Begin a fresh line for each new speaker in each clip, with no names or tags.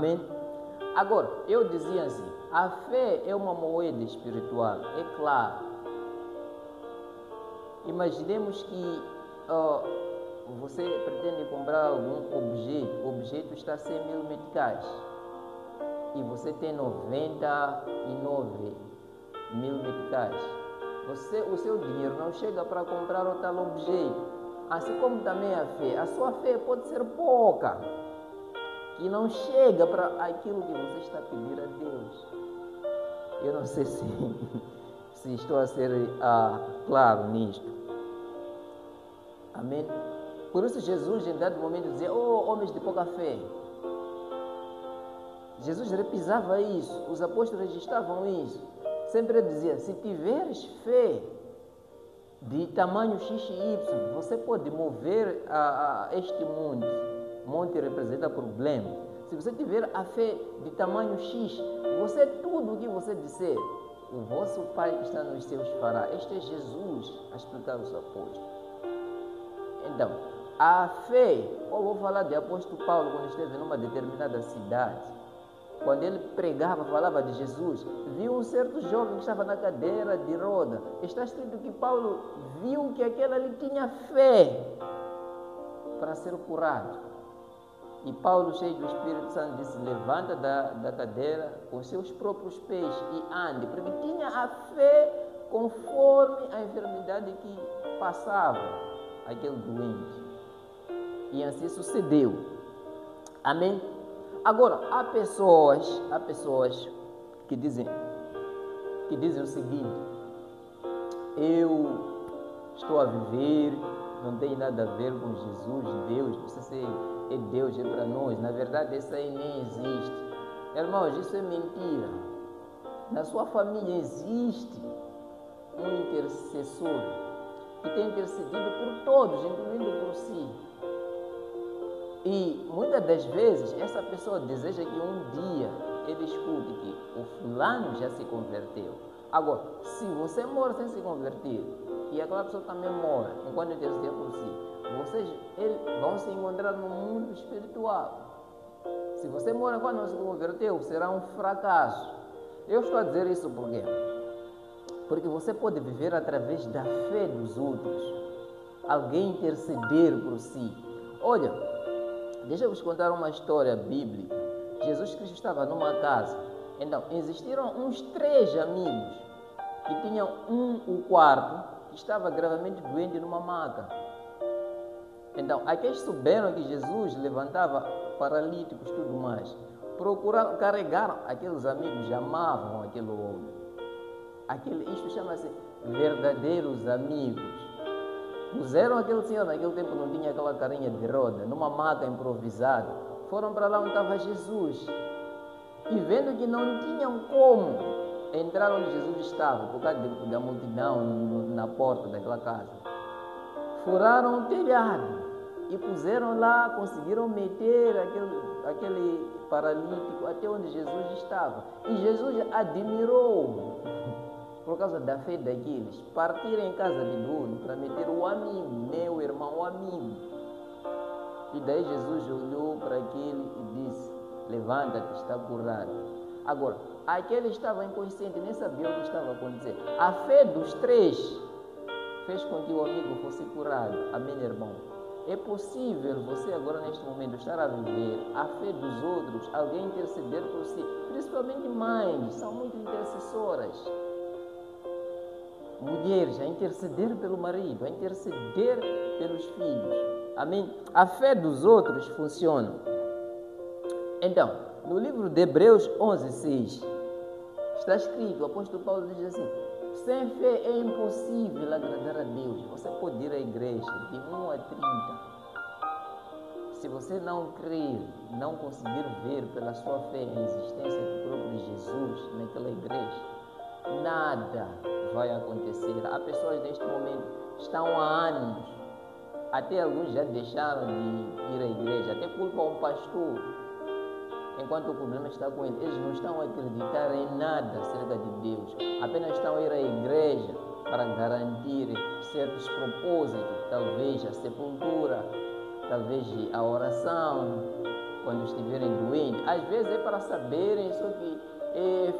Amém? Agora, eu dizia assim, a fé é uma moeda espiritual, é claro. Imaginemos que você pretende comprar algum objeto, o objeto está a 100 mil meticais e você tem 99 mil meticais. O seu dinheiro não chega para comprar o tal objeto. Assim como também a fé, a sua fé pode ser pouca, que não chega para aquilo que você está a pedir a Deus. Eu não sei se estou a ser claro nisto. Amém? Por isso Jesus em dado momento dizia, homens de pouca fé. Jesus repisava isso, os apóstolos registravam isso. Sempre dizia, se tiveres fé de tamanho X e Y, você pode mover este monte. Monte representa problema. Se você tiver a fé de tamanho X, tudo o que você disser, o vosso Pai que está nos céus fará. Este é Jesus a explicar aos apóstolos. Então, a fé, eu vou falar de apóstolo Paulo quando esteve numa determinada cidade. Quando ele pregava, falava de Jesus, viu um certo jovem que estava na cadeira de roda. Está escrito que Paulo viu que aquele ali tinha fé para ser curado. E Paulo, cheio do Espírito Santo, disse, levanta da cadeira com seus próprios pés e ande, porque tinha a fé conforme a enfermidade que passava aquele doente. E assim sucedeu. Amém? Agora, há pessoas que dizem o seguinte, eu estou a viver, não tem nada a ver com Jesus, Deus, não sei se é Deus, é para nós, na verdade isso aí nem existe. Irmãos, isso é mentira. Na sua família existe um intercessor que tem intercedido por todos, incluindo por si. E muitas das vezes essa pessoa deseja que um dia ele escute que o fulano já se converteu. Agora, se você mora sem se converter e aquela pessoa também mora enquanto interceder por si, eles vão se encontrar no mundo espiritual. Se você mora enquanto não se converteu, será um fracasso. Eu estou a dizer isso por quê? Porque você pode viver através da fé dos outros. Alguém interceder por si. Olha, deixa eu vos contar uma história bíblica. Jesus Cristo estava numa casa. Então, existiram uns 3 amigos que tinham o quarto, que estava gravemente doente numa maca. Então, aqueles souberam que Jesus levantava paralíticos e tudo mais. Procuraram, carregaram. Aqueles amigos amavam aquele homem. Isto chama-se verdadeiros amigos. Puseram aquele senhor, naquele tempo não tinha aquela carinha de roda, numa maca improvisada. Foram para lá onde estava Jesus. E vendo que não tinham como entrar onde Jesus estava, por causa da multidão na porta daquela casa, furaram o telhado e puseram lá, conseguiram meter aquele paralítico até onde Jesus estava. E Jesus admirou, por causa da fé daqueles, partiram em casa de dono para meter o amigo, meu irmão, o amigo. E daí Jesus olhou para aquele e disse, levanta-te, está curado. Agora, aquele estava inconsciente, nem sabia o que estava acontecendo. A fé dos 3 fez com que o amigo fosse curado. Amém, irmão? É possível você agora neste momento estar a viver a fé dos outros, alguém interceder por si, principalmente mães, são muito intercessoras. Mulheres, a interceder pelo marido, a interceder pelos filhos. Amém? A fé dos outros funciona. Então, no livro de Hebreus 11:6, está escrito, o apóstolo Paulo diz assim, sem fé é impossível agradar a Deus. Você pode ir à igreja de 1 a 30. Se você não crer, não conseguir ver pela sua fé a existência do próprio Jesus naquela igreja, nada vai acontecer. Há pessoas neste momento que estão há anos, até alguns já deixaram de ir à igreja, até culpam um pastor, enquanto o problema está com eles. Eles não estão a acreditar em nada acerca de Deus, apenas estão a ir à igreja para garantir certos propósitos, talvez a sepultura, talvez a oração, quando estiverem doentes. Às vezes é para saberem só que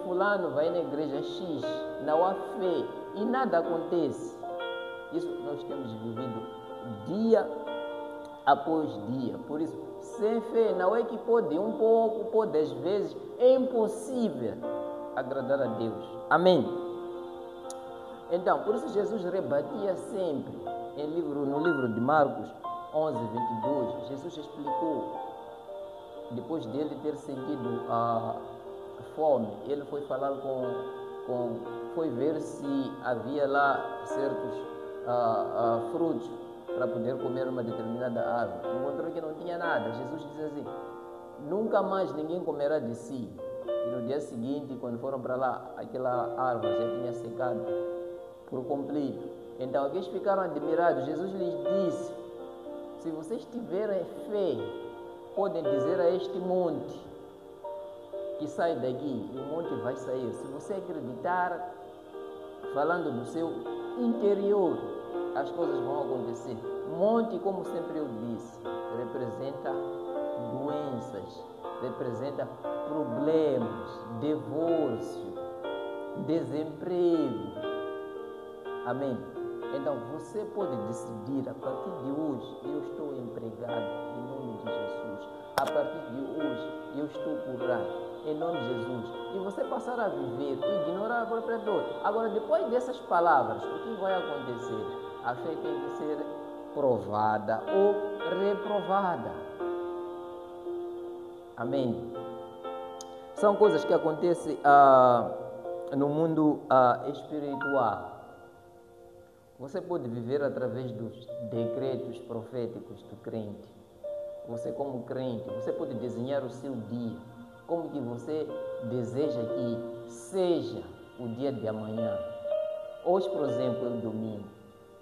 fulano vai na igreja X, não há fé e nada acontece. Isso nós temos vivido dia após dia. Por isso, sem fé não é que pode um pouco, pode às vezes, é impossível agradar a Deus. Amém? Então, por isso Jesus rebatia sempre. No livro de Marcos 11:22, Jesus explicou, depois dele ter sentido a fome, ele foi falar foi ver se havia lá certos frutos para poder comer uma determinada árvore. Encontrou que não tinha nada. Jesus disse assim: nunca mais ninguém comerá de si. E no dia seguinte, quando foram para lá, aquela árvore já tinha secado por completo. Então aqueles ficaram admirados. Jesus lhes disse: se vocês tiverem fé, podem dizer a este monte que sai daqui, e o monte vai sair. Se você acreditar, falando do seu interior, as coisas vão acontecer. Monte, como sempre eu disse, representa doenças, representa problemas, divórcio, desemprego. Amém? Então você pode decidir: a partir de hoje eu estou empregado em nome de Jesus. A partir de hoje eu estou curado em nome de Jesus. E você passar a viver, ignorar a própria dor. Agora, depois dessas palavras, o que vai acontecer? A fé tem que ser provada ou reprovada. Amém? São coisas que acontecem no mundo espiritual. Você pode viver através dos decretos proféticos do crente. Você, como crente, você pode desenhar o seu dia, como que você deseja que seja o dia de amanhã. Hoje, por exemplo, é o domingo.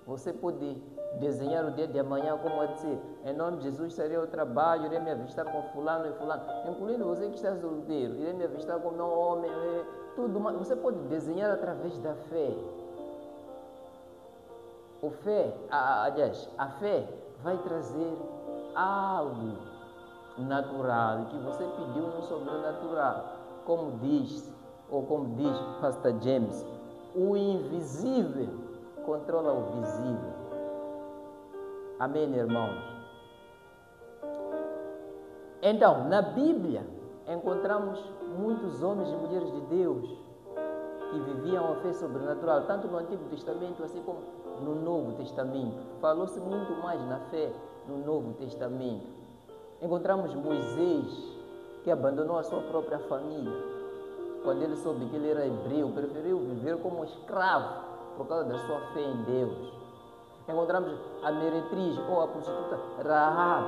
Você pode desenhar o dia de amanhã como a dizer: em nome de Jesus, estarei ao trabalho, irei me avistar com fulano e fulano, incluindo você que está solteiro, irei me avistar com meu homem, tudo mais. Você pode desenhar através da fé. A fé vai trazer algo natural que você pediu no sobrenatural. Como diz Pastor James, o invisível controla o visível. Amém, irmãos? Então, na Bíblia, encontramos muitos homens e mulheres de Deus que viviam a fé sobrenatural, tanto no Antigo Testamento, assim como no Novo Testamento. Falou-se muito mais na fé no Novo Testamento. Encontramos Moisés, que abandonou a sua própria família. Quando ele soube que ele era hebreu, preferiu viver como escravo por causa da sua fé em Deus. Encontramos a meretriz ou a prostituta Rahab,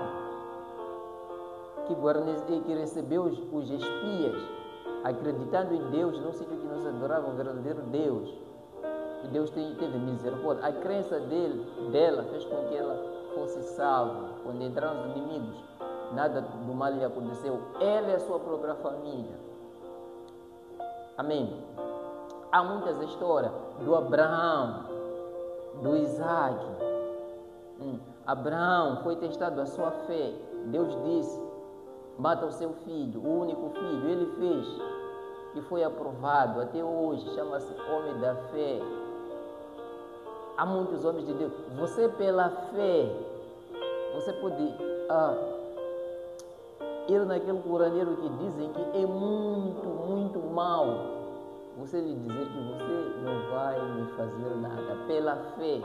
que recebeu os espias, acreditando em Deus, no sítio que nós adoravam o verdadeiro Deus. E Deus teve misericórdia. A crença dela fez com que ela fosse salva. Quando entraram os inimigos, nada do mal lhe aconteceu. Ela e a sua própria família. Amém? Há muitas histórias do Abraão, do Isaac. Abraão foi testado a sua fé. Deus disse: mata o seu filho, o único filho. Ele fez e foi aprovado. Até hoje chama-se homem da fé. Há muitos homens de Deus. Você, pela fé, você pode ir naquele curandeiro que dizem que é muito, muito mal. Você lhe dizer que você não vai me fazer nada, pela fé,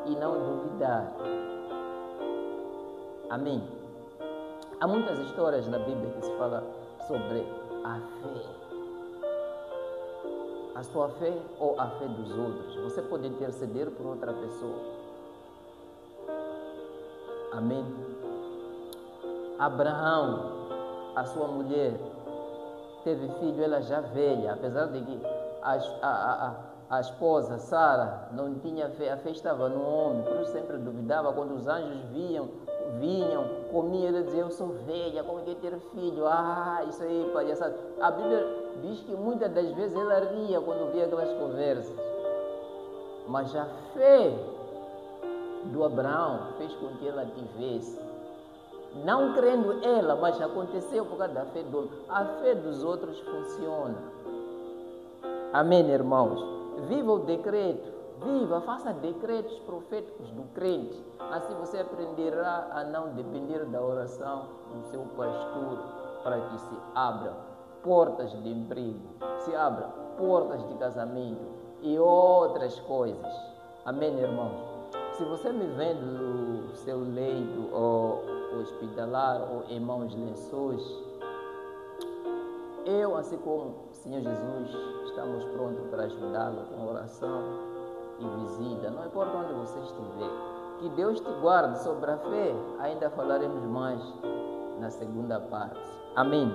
e não duvidar. Amém? Há muitas histórias na Bíblia que se fala sobre a fé. A sua fé ou a fé dos outros. Você pode interceder por outra pessoa. Amém? Abraão, a sua mulher, teve filho, ela já velha, apesar de que a esposa, Sara, não tinha fé, a fé estava no homem, por isso sempre duvidava. Quando os anjos vinham, comiam, ela dizia: eu sou velha, como é que ter filho? Isso aí, palhaçada. A Bíblia diz que muitas das vezes ela ria quando via aquelas conversas. Mas a fé do Abraão fez com que ela tivesse Não crendo ela, mas aconteceu por causa da fé do homem. A fé dos outros funciona. Amém, irmãos? Viva o decreto. Viva, faça decretos proféticos do crente. Assim você aprenderá a não depender da oração do seu pastor para que se abra portas de emprego, se abra portas de casamento e outras coisas. Amém, irmãos? Se você me vê no seu leito ou hospitalar ou em mãos lençóis, eu, assim como o Senhor Jesus, estamos prontos para ajudá-lo com oração e visita, não importa onde você estiver. Que Deus te guarde sobre a fé. Ainda falaremos mais na segunda parte. Amém.